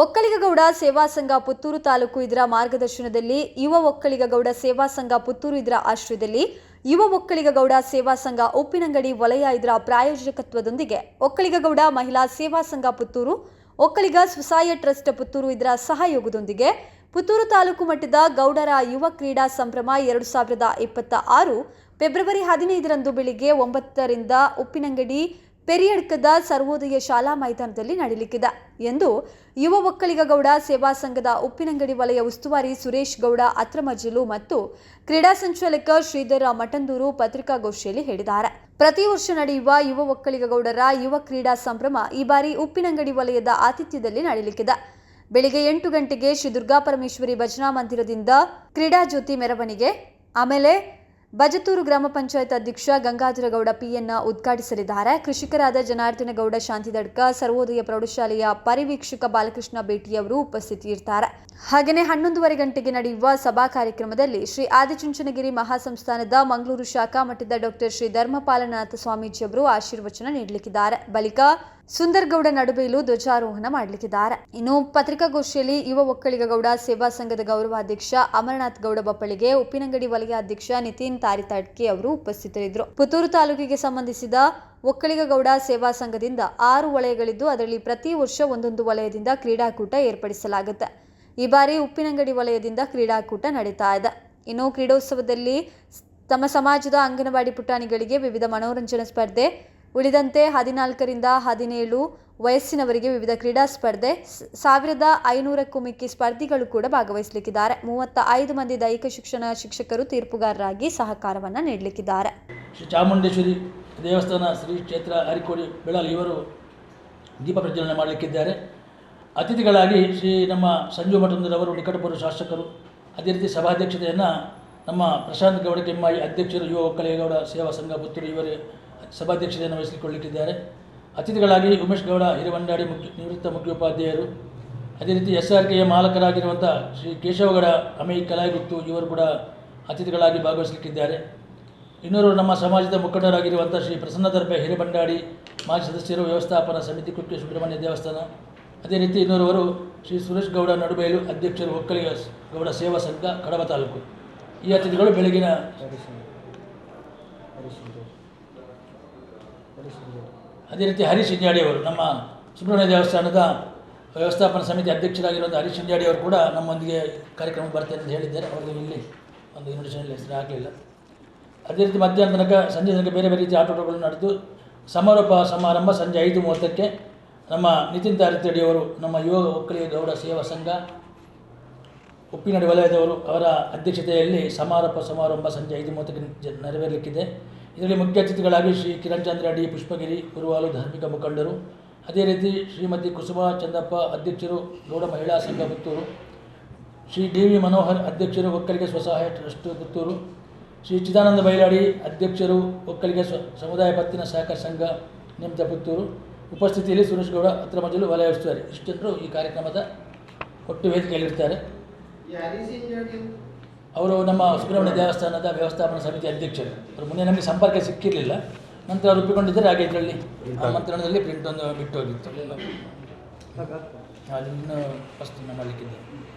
ಒಕ್ಕಲಿಗಗೌಡ ಸೇವಾ ಸಂಘ ಪುತ್ತೂರು ತಾಲೂಕು ಇದರ ಮಾರ್ಗದರ್ಶನದಲ್ಲಿ ಯುವ ಒಕ್ಕಲಿಗಗೌಡ ಸೇವಾ ಸಂಘ ಪುತ್ತೂರು ಇದರ ಆಶ್ರಯದಲ್ಲಿ ಯುವ ಒಕ್ಕಲಿಗಗೌಡ ಸೇವಾ ಸಂಘ ಉಪ್ಪಿನಂಗಡಿ ವಲಯ ಇದರ ಪ್ರಾಯೋಜಕತ್ವದೊಂದಿಗೆ ಒಕ್ಕಲಿಗಗೌಡ ಮಹಿಳಾ ಸೇವಾ ಸಂಘ ಪುತ್ತೂರು, ಒಕ್ಕಲಿಗ ಸ್ವಸಹಾಯ ಟ್ರಸ್ಟ್ ಪುತ್ತೂರು ಇದರ ಸಹಯೋಗದೊಂದಿಗೆ ಪುತ್ತೂರು ತಾಲೂಕು ಮಟ್ಟದ ಗೌಡರ ಯುವ ಕ್ರೀಡಾ ಸಂಭ್ರಮ 2026 ಫೆಬ್ರವರಿ 15ರಂದು ಬೆಳಿಗ್ಗೆ 9ರಿಂದ ಉಪ್ಪಿನಂಗಡಿ ಪೆರಿಯಡ್ಕದ ಸರ್ವೋದಯ ಶಾಲಾ ಮೈದಾನದಲ್ಲಿ ನಡೆಯಲಿಕ್ಕಿದೆ ಎಂದು ಯುವ ಒಕ್ಕಲಿಗಗೌಡ ಸೇವಾ ಸಂಘದ ಉಪ್ಪಿನಂಗಡಿ ವಲಯ ಉಸ್ತುವಾರಿ ಸುರೇಶ್ ಗೌಡ ಅತ್ರಮಜಲು ಮತ್ತು ಕ್ರೀಡಾ ಸಂಚಾಲಕ ಶ್ರೀಧರ ಮಠಂದೂರು ಪತ್ರಿಕಾಗೋಷ್ಠಿಯಲ್ಲಿ ಹೇಳಿದ್ದಾರೆ. ಪ್ರತಿ ವರ್ಷ ನಡೆಯುವ ಯುವ ಒಕ್ಕಲಿಗಗೌಡರ ಯುವ ಕ್ರೀಡಾ ಸಂಭ್ರಮ ಈ ಬಾರಿ ಉಪ್ಪಿನಂಗಡಿ ವಲಯದ ಆತಿಥ್ಯದಲ್ಲಿ ನಡೆಯಲಿಕ್ಕಿದೆ. ಬೆಳಿಗ್ಗೆ 8 ಗಂಟೆಗೆ ಶ್ರೀ ದುರ್ಗಾ ಪರಮೇಶ್ವರಿ ಭಜನಾ ಮಂದಿರದಿಂದ ಕ್ರೀಡಾ ಜ್ಯೋತಿ ಮೆರವಣಿಗೆ, ಆಮೇಲೆ ಬಜತೂರು ಗ್ರಾಮ ಪಂಚಾಯತ್ ಅಧ್ಯಕ್ಷ ಗಂಗಾಧರಗೌಡ ಪಿಯನ್ನ ಉದ್ಘಾಟಿಸಲಿದ್ದಾರೆ. ಕೃಷಿಕರಾದ ಜನಾರ್ದನಗೌಡ ಶಾಂತಿದಡ್ಕ, ಸರ್ವೋದಯ ಪ್ರೌಢಶಾಲೆಯ ಪರಿವೀಕ್ಷಕ ಬಾಲಕೃಷ್ಣ ಬೇಟಿಯವರು ಉಪಸ್ಥಿತಿಯಿರ್ತಾರೆ. ಹಾಗೆಯೇ 11:30 ಗಂಟೆಗೆ ನಡೆಯುವ ಸಭಾ ಕಾರ್ಯಕ್ರಮದಲ್ಲಿ ಶ್ರೀ ಆದಿಚುಂಚನಗಿರಿ ಮಹಾಸಂಸ್ಥಾನದ ಮಂಗಳೂರು ಶಾಖಾ ಮಠದ ಡಾಕ್ಟರ್ ಶ್ರೀ ಧರ್ಮಪಾಲನಾಥ ಸ್ವಾಮೀಜಿಯವರು ಆಶೀರ್ವಚನ ನೀಡಲಿಕ್ಕಿದ್ದಾರೆ. ಬಳಿಕ ಸುಂದರ್ಗೌಡ ನಡುಬೇಲು ಧ್ವಜಾರೋಹಣ ಮಾಡಲಿಕ್ಕಿದ್ದಾರೆ. ಇನ್ನು ಪತ್ರಿಕಾಗೋಷ್ಠಿಯಲ್ಲಿ ಯುವ ಒಕ್ಕಲಿಗಗೌಡ ಸೇವಾ ಸಂಘದ ಗೌರವಾಧ್ಯಕ್ಷ ಅಮರನಾಥ್ ಗೌಡ ಬಪ್ಪಳಿಗೆ, ಉಪ್ಪಿನಂಗಡಿ ವಲಯ ಅಧ್ಯಕ್ಷ ನಿತಿನ್ ತಾರಿತಾಡ್ಕೆ ಅವರು ಉಪಸ್ಥಿತರಿದ್ದರು. ಪುತ್ತೂರು ತಾಲೂಕಿಗೆ ಸಂಬಂಧಿಸಿದ ಒಕ್ಕಲಿಗಗೌಡ ಸೇವಾ ಸಂಘದಿಂದ 6 ವಲಯಗಳಿದ್ದು ಅದರಲ್ಲಿ ಪ್ರತಿ ವರ್ಷ ಒಂದೊಂದು ವಲಯದಿಂದ ಕ್ರೀಡಾಕೂಟ ಏರ್ಪಡಿಸಲಾಗುತ್ತೆ. ಈ ಬಾರಿ ಉಪ್ಪಿನಂಗಡಿ ವಲಯದಿಂದ ಕ್ರೀಡಾಕೂಟ ನಡೀತಾ ಇದೆ. ಇನ್ನು ಕ್ರೀಡೋತ್ಸವದಲ್ಲಿ ತಮ್ಮ ಸಮಾಜದ ಅಂಗನವಾಡಿ ಪುಟಾಣಿಗಳಿಗೆ ವಿವಿಧ ಮನೋರಂಜನಾ ಸ್ಪರ್ಧೆ, ಉಳಿದಂತೆ 14ರಿಂದ 17 ವಯಸ್ಸಿನವರಿಗೆ ವಿವಿಧ ಕ್ರೀಡಾ ಸ್ಪರ್ಧೆ, 1500ಕ್ಕೂ ಮಿಕ್ಕಿ ಸ್ಪರ್ಧಿಗಳು ಕೂಡ ಭಾಗವಹಿಸಲಿಕ್ಕಿದ್ದಾರೆ. 35 ಮಂದಿ ದೈಹಿಕ ಶಿಕ್ಷಣ ಶಿಕ್ಷಕರು ತೀರ್ಪುಗಾರರಾಗಿ ಸಹಕಾರವನ್ನು ನೀಡಲಿಕ್ಕಿದ್ದಾರೆ. ಶ್ರೀ ಚಾಮುಂಡೇಶ್ವರಿ ದೇವಸ್ಥಾನ ಶ್ರೀ ಕ್ಷೇತ್ರ ಅರಿಕೋಡಿ ಬೆಳಾಲಿ ಇವರು ದೀಪ ಪ್ರಜ್ವಲನೆ ಮಾಡಲಿಕ್ಕಿದ್ದಾರೆ. ಅತಿಥಿಗಳಾಗಿ ಶ್ರೀ ನಮ್ಮ ಸಂಜು ಮಠಂದರವರು ನಿಕಟಪೂರ್ವ ಶಾಸಕರು, ಅದೇ ರೀತಿ ಸಭಾಧ್ಯಕ್ಷತೆಯನ್ನು ನಮ್ಮ ಪ್ರಶಾಂತ್ ಗೌಡ ಕೆಮ್ಮಾಯಿ ಅಧ್ಯಕ್ಷರು ಯುವ ಒಕ್ಕಲಿಗಗೌಡ ಸೇವಾ ಸಂಘ ಪುತ್ತೂರು ಇವರೇ ಸಭಾಧ್ಯಕ್ಷತೆಯನ್ನು ವಹಿಸಿಕೊಳ್ಳಲಿಕ್ಕಿದ್ದಾರೆ. ಅತಿಥಿಗಳಾಗಿ ಉಮೇಶ್ ಗೌಡ ಹಿರವಂಡಾಡಿ ನಿವೃತ್ತ ಮುಖ್ಯೋಪಾಧ್ಯಾಯರು, ಅದೇ ರೀತಿ SRKಯ ಮಾಲಕರಾಗಿರುವಂಥ ಶ್ರೀ ಕೇಶವಗೌಡ ಅಮೈ ಕಲಾಯಿಗುತ್ತು ಇವರು ಕೂಡ ಅತಿಥಿಗಳಾಗಿ ಭಾಗವಹಿಸಲಿಕ್ಕಿದ್ದಾರೆ. ಇನ್ನೂರು ನಮ್ಮ ಸಮಾಜದ ಮುಖಂಡರಾಗಿರುವಂಥ ಶ್ರೀ ಪ್ರಸನ್ನ ದರ್ಬೆ ಹಿರೇಬಂಡಾಡಿ ಮಾಜಿ ಸದಸ್ಯರು, ವ್ಯವಸ್ಥಾಪನಾ ಸಮಿತಿ ಕುಕ್ಕೆ ಸುಬ್ರಹ್ಮಣ್ಯ ದೇವಸ್ಥಾನ, ಅದೇ ರೀತಿ ಇನ್ನೂರವರು ಶ್ರೀ ಸುರೇಶ್ ಗೌಡ ನಡುಬೇಲು ಅಧ್ಯಕ್ಷರು ಒಕ್ಕಲಿಗ ಗೌಡ ಸೇವಾ ಸಂಘ ಕಡಬ ತಾಲೂಕು. ಈ ಅತಿಥಿಗಳು ಬೆಳಗಿನ ಅದೇ ರೀತಿ ಹರೀಶ್ ಇಂಜಾಡಿ ಅವರು ನಮ್ಮ ಸುಬ್ರಹ್ಮಣ್ಯ ದೇವಸ್ಥಾನದ ವ್ಯವಸ್ಥಾಪನಾ ಸಮಿತಿ ಅಧ್ಯಕ್ಷರಾಗಿರುವಂಥ ಹರೀಶ್ ಇಂಜಾಡಿ ಅವರು ಕೂಡ ನಮ್ಮೊಂದಿಗೆ ಕಾರ್ಯಕ್ರಮ ಬರ್ತೇನೆ ಅಂತ ಹೇಳಿದ್ದಾರೆ. ಅವರಿಗೆ ಇಲ್ಲಿ ಒಂದು ಇನ್ವಿಟೇಷನ್ ಹೆಸರು ಆಗಲಿಲ್ಲ. ಅದೇ ರೀತಿ ಮಧ್ಯಾಹ್ನ ತನಕ ಸಂಜೆ ತನಕ ಬೇರೆ ಬೇರೆ ರೀತಿಯ ಆಟೋಟಗಳು ನಡೆದು ಸಮಾರಂಭ ಸಂಜೆ 5:30ಕ್ಕೆ ನಮ್ಮ ನಿತಿನ್ ತಾರಿತಡಿಯವರು ನಮ್ಮ ಯುವ ಒಕ್ಕಲಿಗಗೌಡ ಸೇವಾ ಸಂಘ ಉಪ್ಪಿನಡಿ ವಲಯದವರು ಅವರ ಅಧ್ಯಕ್ಷತೆಯಲ್ಲಿ ಸಮಾರಂಭ ಸಂಜೆ 5:30ಕ್ಕೆ ನೆರವೇರಲಿಕ್ಕಿದೆ. ಇದರಲ್ಲಿ ಮುಖ್ಯ ಅತಿಥಿಗಳಾಗಿ ಶ್ರೀ ಕಿರಣ್ ಚಂದ್ರ ಡಿ ಪುಷ್ಪಗಿರಿ ಕುರುವಾಲು ಧಾರ್ಮಿಕ ಮುಖಂಡರು, ಅದೇ ರೀತಿ ಶ್ರೀಮತಿ ಕುಸುಮಾ ಚಂದಪ್ಪ ಅಧ್ಯಕ್ಷರು ಗೌಡ ಮಹಿಳಾ ಸಂಘ ಪುತ್ತೂರು, ಶ್ರೀ DV ಮನೋಹರ್ ಅಧ್ಯಕ್ಷರು ಒಕ್ಕಲಿಗ ಸ್ವಸಹಾಯ ಟ್ರಸ್ಟ್ ಪುತ್ತೂರು, ಶ್ರೀ ಚಿದಾನಂದ ಬೈಲಾಡಿ ಅಧ್ಯಕ್ಷರು ಒಕ್ಕಲಿಗ ಸಮುದಾಯ ಪತ್ತಿನ ಸಹಕಾರ ಸಂಘ ನಿಮಿತ್ತ ಪುತ್ತೂರು, ಉಪಸ್ಥಿತಿಯಲ್ಲಿ ಸುರೇಶ್ ಗೌಡ ಅತ್ರಮಜಲು ವಲಯ ಉಸ್ತುವಾರಿ. ಇಷ್ಟೆಲ್ಲರೂ ಈ ಕಾರ್ಯಕ್ರಮದ ಒಟ್ಟು ವೇದಿಕೆಯಲ್ಲಿರ್ತಾರೆ. ಅವರು ನಮ್ಮ ಸುಬ್ರಹ್ಮಣ್ಯ ದೇವಸ್ಥಾನದ ವ್ಯವಸ್ಥಾಪನಾ ಸಮಿತಿ ಅಧ್ಯಕ್ಷರು. ಅವರು ಮುಂದೆ ನಮಗೆ ಸಂಪರ್ಕ ಸಿಕ್ಕಿರಲಿಲ್ಲ, ನಂತರ ಅವರು ಒಪ್ಪಿಕೊಂಡಿದ್ದಾರೆ. ಹಾಗೆ ಇದರಲ್ಲಿ ಆಮಂತ್ರಣದಲ್ಲಿ ಪ್ರಿಂಟ್ ಒಂದು ಬಿಟ್ಟು ಹೋಗಿತ್ತು, ಅಲ್ಲಿ ಇನ್ನೂ ವಸ್ತುವನ್ನು ಮಾಡಲಿಕ್ಕಿದೆ.